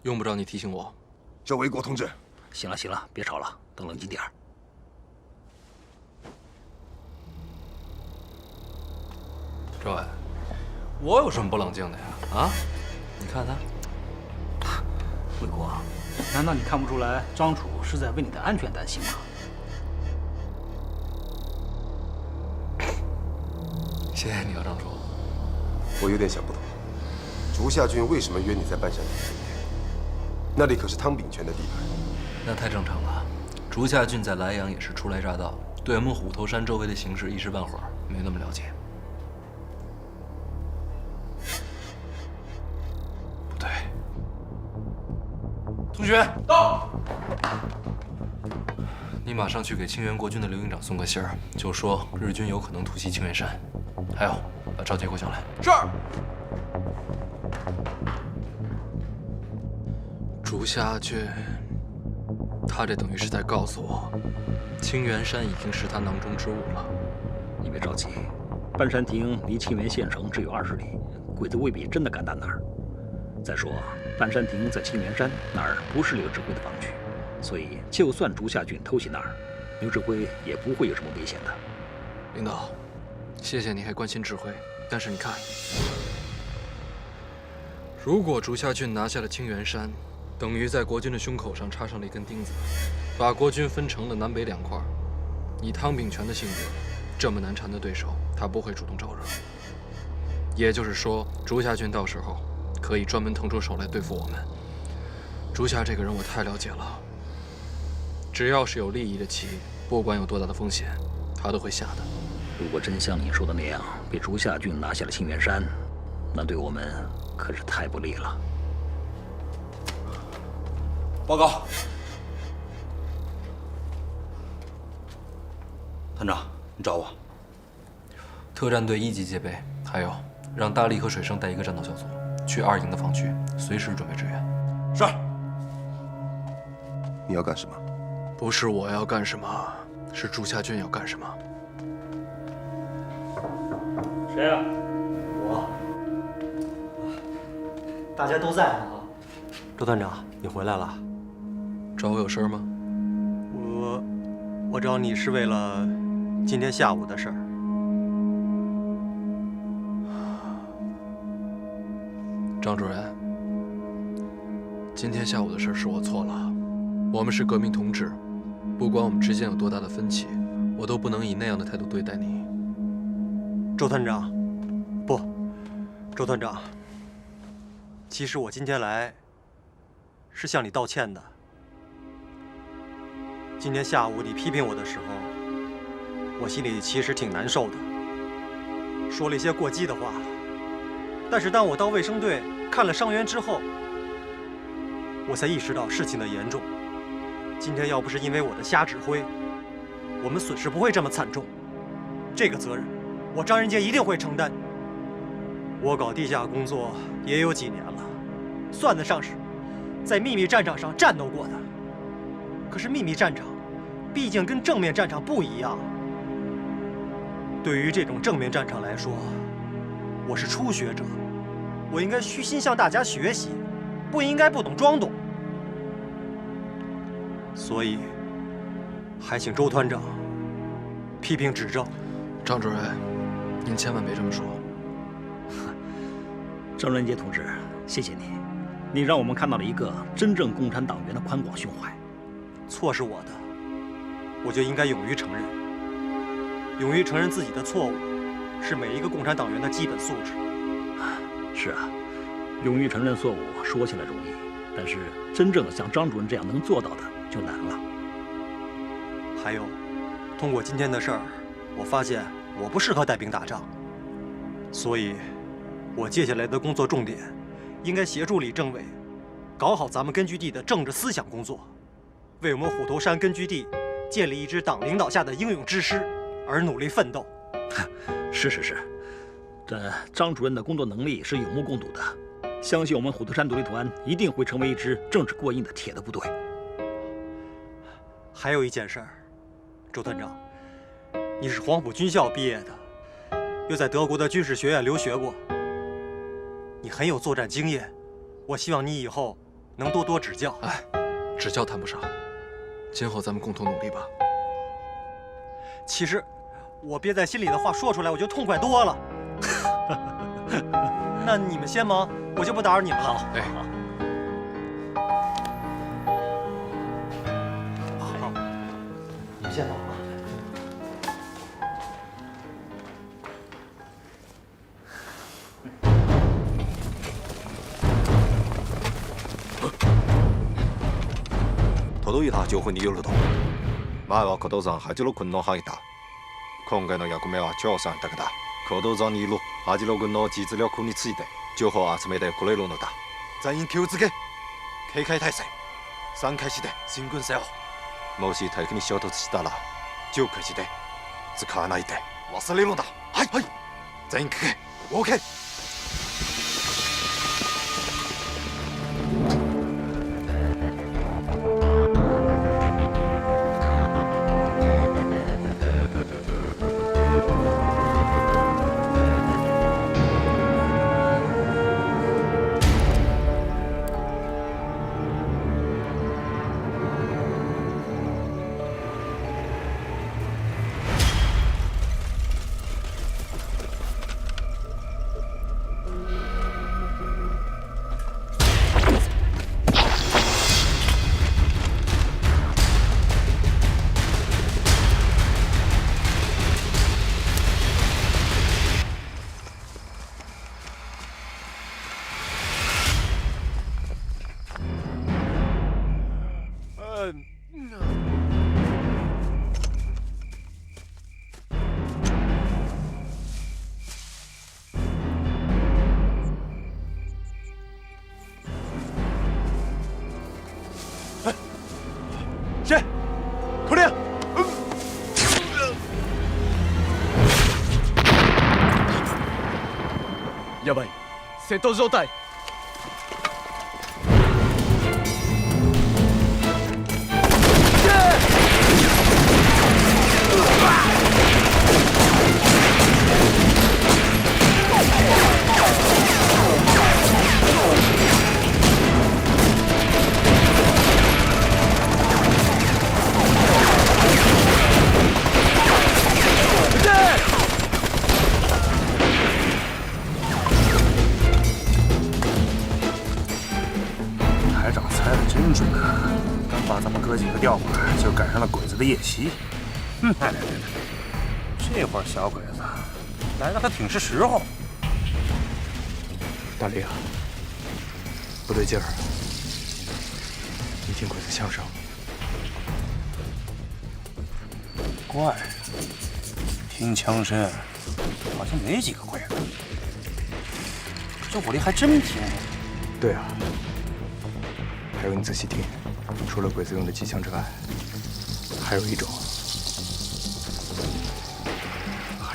F: 用不着你提醒我。
J: 这维国同志，
R: 行了行了，别吵了，等冷静点儿。
F: 赵伟，我有什么不冷静的呀？啊？你看他，
R: 卫国，难道你看不出来张楚是在为你的安全担心吗？
F: 谢谢你啊，张楚。
J: 我有点想不通，竹下郡为什么约你在半山亭？那里可是汤秉权的地盘。
F: 那太正常了。竹下郡在莱阳也是初来乍到，对我们虎头山周围的形势一时半会儿没那么了解。不对，同学到。你马上去给清源国军的刘营长送个信儿，就说日军有可能突袭清源山。还有，把赵杰给我叫来。是。竹下郡，他这等于是在告诉我，清源山已经是他囊中之物了。
R: 你别着急，半山亭离清源县城只有20里，鬼子未必真的敢到那儿。再说，半山亭在清源山那儿不是刘指挥的防区，所以就算竹下郡偷袭那儿，刘指挥也不会有什么危险的。
F: 领导，谢谢你还关心指挥，但是你看，如果竹下郡拿下了清源山，等于在国军的胸口上插上了一根钉子，把国军分成了南北两块。以汤秉权的性格，这么难缠的对手，他不会主动招惹。也就是说，竹下郡到时候可以专门腾出手来对付我们。竹下这个人我太了解了，只要是有利益的棋，不管有多大的风险，他都会下的。
R: 如果真像你说的那样，被竹下郡拿下了清源山，那对我们可是太不利了。
H: 报告，团长，你找我。
F: 特战队1级戒备，还有让大力和水生带一个战斗小组去2营的防区，随时准备支援。
H: 是。
J: 你要干什么？
F: 不是我要干什么，是竹下郡要干什么。
O: 谁啊？我。大家都在啊。周团长，你回来了。
F: 找我有事吗？
O: 我找你是为了今天下午的事儿。
F: 张主任，今天下午的事是我错了。我们是革命同志，不管我们之间有多大的分歧，我都不能以那样的态度对待你。
O: 周团长，不，周团长，其实我今天来是向你道歉的。今天下午你批评我的时候，我心里其实挺难受的，说了一些过激的话。但是当我到卫生队看了伤员之后，我才意识到事情的严重。今天要不是因为我的瞎指挥，我们损失不会这么惨重。这个责任，我张仁杰一定会承担。我搞地下工作也有几年了，算得上是在秘密战场上战斗过的。可是秘密战场，毕竟跟正面战场不一样。对于这种正面战场来说，我是初学者，我应该虚心向大家学习，不应该不懂装懂。所以，还请周团长批评指正。
F: 张主任，您千万别这么说。
R: 张仁杰同志，谢谢你，你让我们看到了一个真正共产党员的宽广胸怀。
O: 错是我的，我就应该勇于承认。勇于承认自己的错误，是每一个共产党员的基本素质。
R: 是啊，勇于承认错误说起来容易，但是真正像张主任这样能做到的就难了。
O: 还有，通过今天的事儿，我发现我不适合带兵打仗，所以，我接下来的工作重点，应该协助李政委，搞好咱们根据地的政治思想工作。为我们虎头山根据地建立一支党领导下的英勇之师而努力奋斗。
R: 是，这张主任的工作能力是有目共睹的，相信我们虎头山独立团一定会成为一支政治过硬的铁的部队。
O: 还有一件事儿，周团长，你是黄埔军校毕业的，又在德国的军事学院留学过，你很有作战经验。我希望你以后能多多指教。
F: 哎，指教谈不上，今后咱们共同努力吧。
O: 其实，我憋在心里的话说出来，我就痛快多了。那你们先忙，我就不打扰你们了。
F: 好，哎，
O: 好，你们先忙吧。
S: 届いた情報によると、前は古道山八路軍の範囲だ。今回の役目は超選択だ。古道山にいる八路軍の実力について情報を集めてくれるのだ。全員気をつけ、警戒態勢3回して進軍せよ。もし敵に衝突したら10回して使わないで忘れるのだ。はい、はい、全員聞け。OK。
Q: 谁？口令！
M: やばい、戦闘状態。
K: 台长猜的真准啊！刚把咱们哥几个调过来，就赶上了鬼子的夜袭。来，这会儿小鬼子来的还挺是时候。
P: 大力啊，不对劲儿，你听鬼子枪声。
K: 怪，听枪声好像没几个鬼子，这火力还真挺。
P: 对啊，还有你仔细听，除了鬼子用的机枪之外，还有一种枪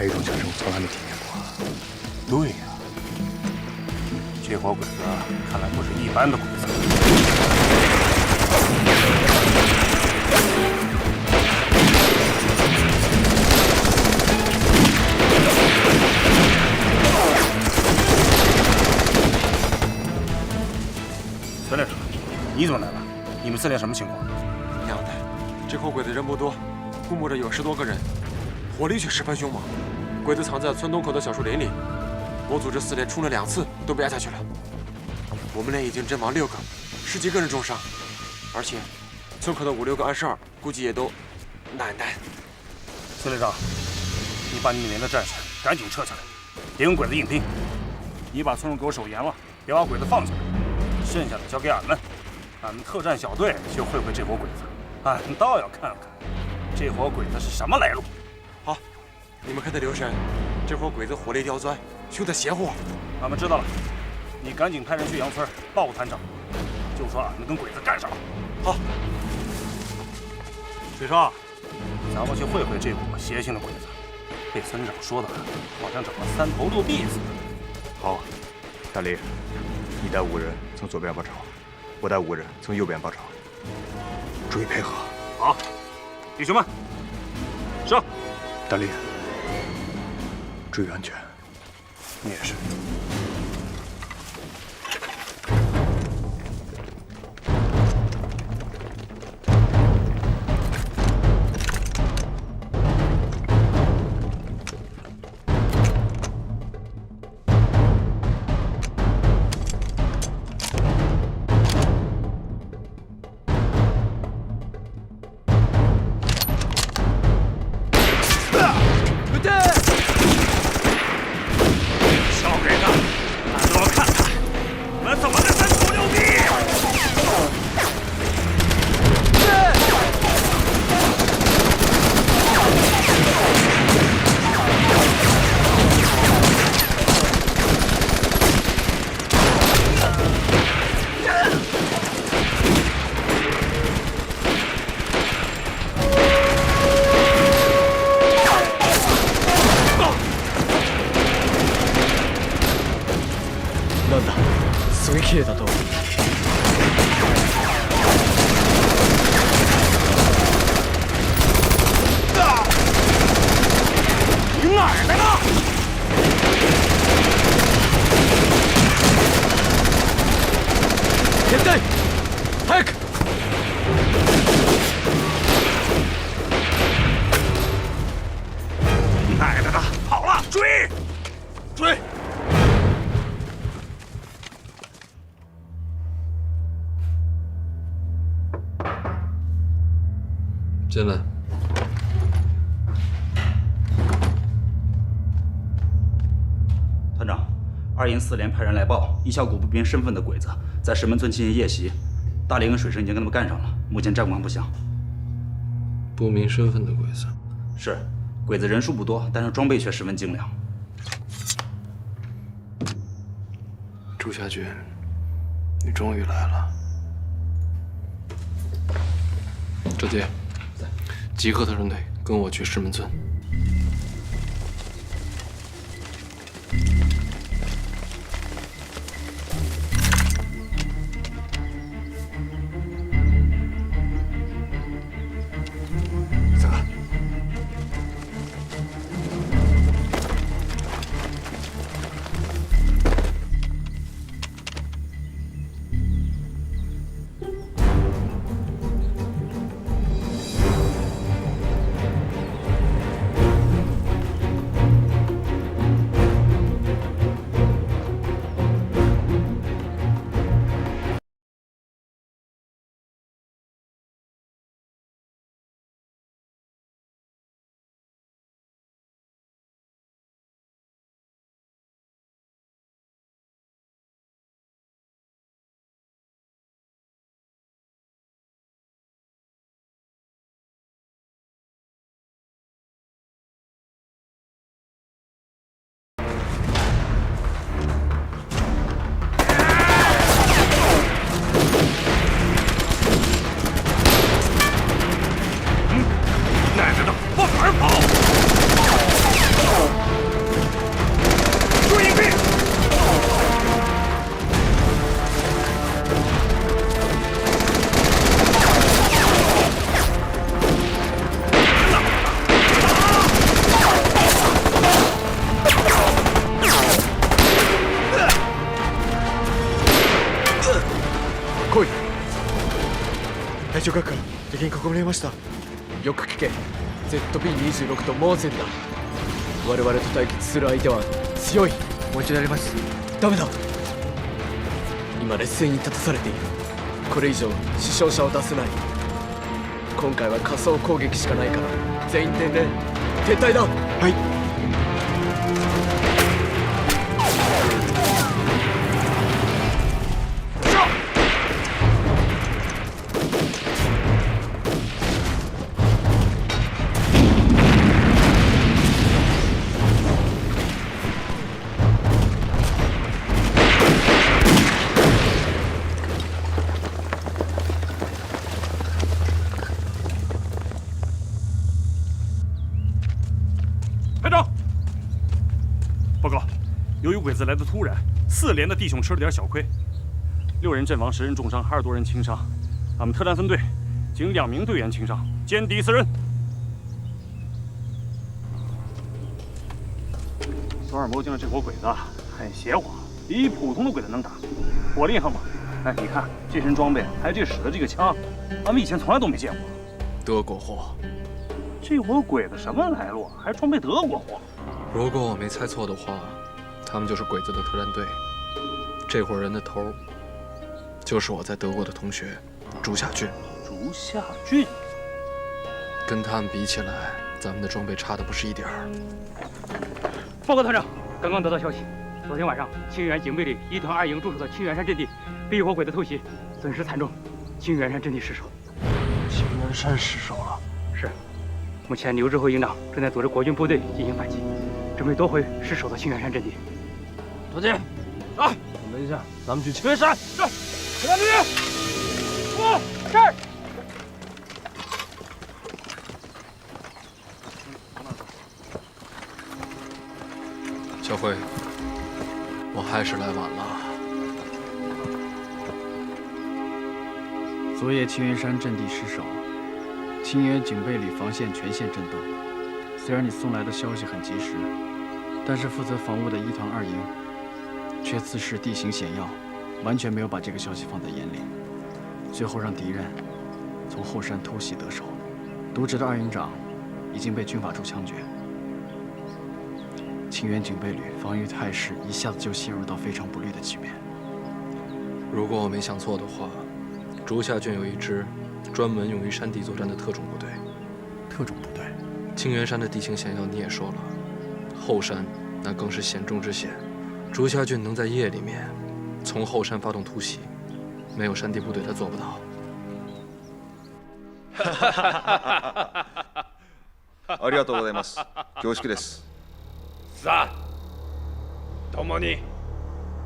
P: 声我从来没听见过。
K: 对呀，这伙鬼子看来不是一般的鬼子。孙连长，你怎么来了？你们司令什么情况？
Q: 娘的，这伙鬼子人不多，估摸着有10多个人，火力却十分凶猛。鬼子藏在村东口的小树林里，我组织4连冲了2次，都被压下去了。我们连已经阵亡6个，10几个人重伤，而且村口的5、6个暗哨估计也都……奶奶！
K: 孙连长，你把你里面的战士赶紧撤下来，别跟鬼子硬拼。你把村上给我守严了，别把鬼子放下来。剩下的交给俺们，俺们特战小队去会会这伙鬼子。俺倒要看看这伙鬼子是什么来路。
Q: 好，你们可得留神，这伙鬼子火力刁钻，凶得邪乎。
K: 俺们知道了，你赶紧派人去杨村报告团长，就说俺们跟鬼子干上了。
Q: 好。
K: 水少，咱们去会会这伙邪性的鬼子。被村长说的，好像长了3头6臂似的。
P: 好，大力，你带5人从左边包抄，我带5人从右边包抄，注意配合。
K: 好，弟兄们，上！
P: 大力，注意安全。
B: 你也是。
O: なんだすごい綺麗だと
B: 你哪儿来的？
O: 撤退！早く！
B: 哪儿来的？跑了！追！追！
F: 进来。
T: 团长，2营4连派人来报，一小股不明身份的鬼子在石门村进行夜袭，大连跟水生已经跟他们干上了，目前战况不详。
F: 不明身份的鬼子？
T: 是，鬼子人数不多，但是装备却十分精良。
F: 朱夏军，你终于来了。周杰，集合特战队，跟我去石门村。
O: 隊長閣下敵に囲まれました。よく聞け ZB-26 とモーゼンだ。我々と対決する相手は強い。もう一度やります。ダメだ、今劣勢に立たされている。これ以上死傷者を出せない。今回は仮想攻撃しかないから全員伝令撤退だ。はい。
B: 鬼子来的突然，4连的弟兄吃了点小亏，6人阵亡，10人重伤，20多人轻伤。俺们特战分队仅2名队员轻伤，歼敌4人。尔魔镜的这伙鬼子很邪乎，比普通的鬼子能打，火厉害吗？哎，你看这身装备，还有这使的这个枪，俺们以前从来都没见过。
F: 德国货。
B: 这伙鬼子什么来路？还装备德国货？
F: 如果我没猜错的话，他们就是鬼子的特战队。这伙人的头，就是我在德国的同学竹下俊。
B: 竹下俊。
F: 跟他们比起来，咱们的装备差的不是一点儿。
U: 报告团长，刚刚得到消息，昨天晚上清源警备旅1团2营驻守的清源山阵地被一伙鬼子偷袭，损失惨重，清源山阵地失守。
H: 清源山失守了？
U: 是。目前刘志辉营长正在组织国军部队进行反击，准备夺回失守的清源山阵地。
H: 多金，啊，准备一下，咱们去清源山。是，指导主任。这儿。
F: 小辉，我还是来晚了。
V: 昨夜清源山阵地失守，清源警备旅防线全线震动。虽然你送来的消息很及时，但是负责防务的1团2营却自视地形险要，完全没有把这个消息放在眼里，最后让敌人从后山偷袭得手。渎职的2营长已经被军法处枪决。清源警备旅防御态势一下子就陷入到非常不利的局面。
F: 如果我没想错的话，竹下郡有一支专门用于山地作战的特种部队。
V: 特种部队？
F: 清源山的地形险要你也说了，后山那更是险中之险。竹下郡能在夜里面从后山发动突袭，没有山地部队他做不到。
J: ありがとうございます。恐縮です。
N: さあ、共に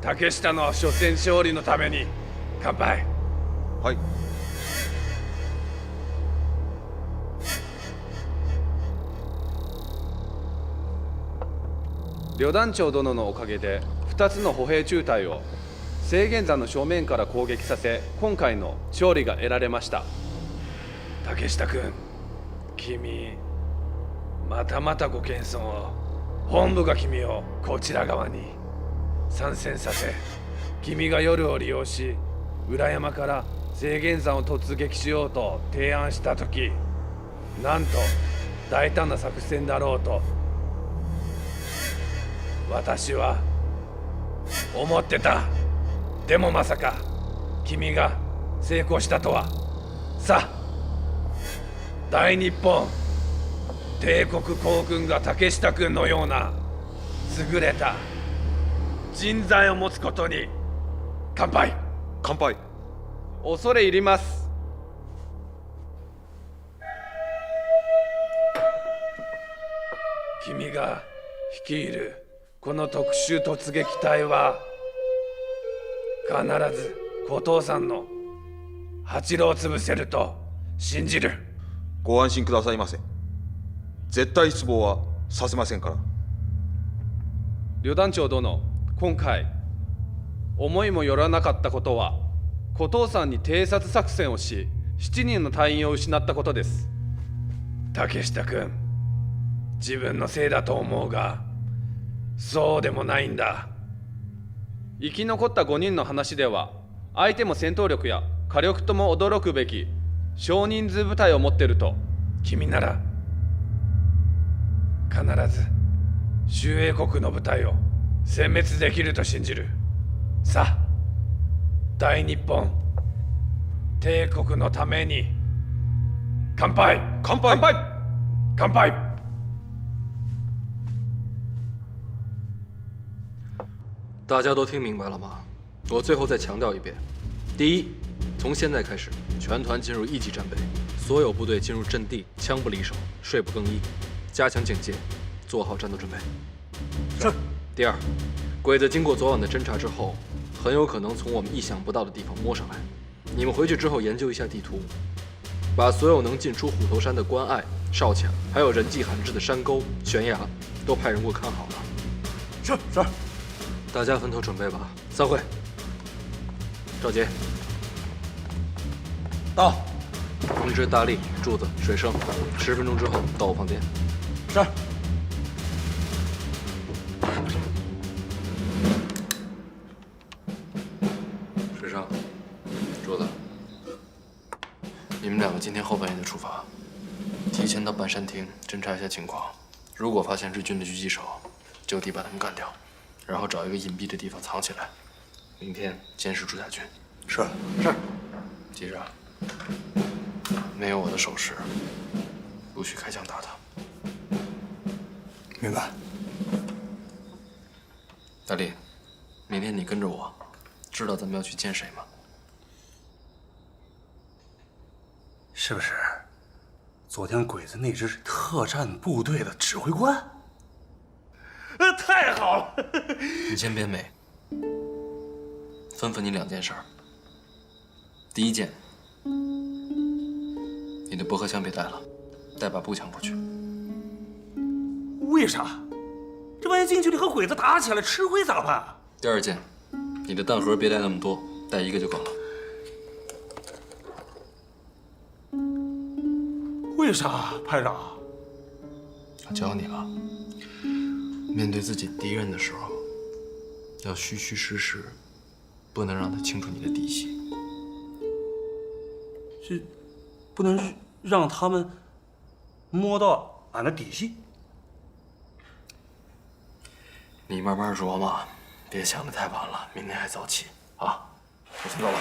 N: 竹下の初戦勝利のために乾杯。
J: はい。
N: 旅団長殿のおかげで2つの歩兵中隊を制限山の正面から攻撃させ、今回の勝利が得られました。竹下君、君またまたご謙遜を。本部が君をこちら側に参戦させ、君が夜を利用し裏山から制限山を突撃しようと提案した時、なんと大胆な作戦だろうと私は思ってた。でもまさか君が成功したとは。さあ、大日本帝国皇軍が竹下君のような優れた人材を持つことに乾杯。
J: 乾杯。
N: 恐れ入ります。君が率いるこの特殊突撃隊は必ず後藤さんの八郎を潰せると信じる。
J: ご安心くださいませ。絶対失望はさせませんから。
N: 旅団長殿、今回思いもよらなかったことは後藤さんに偵察作戦をし7人の隊員を失ったことです。竹下君、自分のせいだと思うがそうでもないんだ。生き残った5人の話では相手も戦闘力や火力とも驚くべき少人数部隊を持っていると。君なら必ず周英国の部隊を殲滅できると信じる。さあ、大日本帝国のために乾杯。
J: 乾杯。
N: 乾杯。乾杯。
F: 大家都听明白了吗？我最后再强调一遍：第一，从现在开始，全团进入1级战备，所有部队进入阵地，枪不离手，睡不更衣，加强警戒，做好战斗准备。
H: 是。
F: 第二，鬼子经过昨晚的侦查之后，很有可能从我们意想不到的地方摸上来。你们回去之后研究一下地图，把所有能进出虎头山的关隘、哨卡，还有人迹罕至的山沟、悬崖，都派人给我看好了。
H: 是是。
F: 大家分头准备吧。散会。赵杰。
H: 到。
F: 通知大力、柱子、水生，10分钟之后到我房间。
H: 是。
F: 你们两个今天后半夜就出发，提前到半山亭侦查一下情况。如果发现日军的狙击手，就地把他们干掉，然后找一个隐蔽的地方藏起来。明天监视朱家军。
B: 是是。
F: 记着，没有我的手势，不许开枪打他。
B: 明白。
F: 大力，明天你跟着我，知道咱们要去见谁吗？
B: 是不是？昨天鬼子那支特战部队的指挥官？太好了！
F: 你先别美，吩咐你2件事儿。第一件，你的驳壳枪别带了，带把步枪过去。
B: 为啥？这万一近距离和鬼子打起来，吃亏咋办？
F: 第二件，你的弹盒别带那么多，带1个就够了。
B: 为啥，排长？
F: 我教你了，面对自己敌人的时候，要虚虚实实，不能让他清楚你的底细。
B: 是，不能让他们摸到俺的底细。
F: 你慢慢琢磨，别想得太晚了，明天还早起啊！我先走了。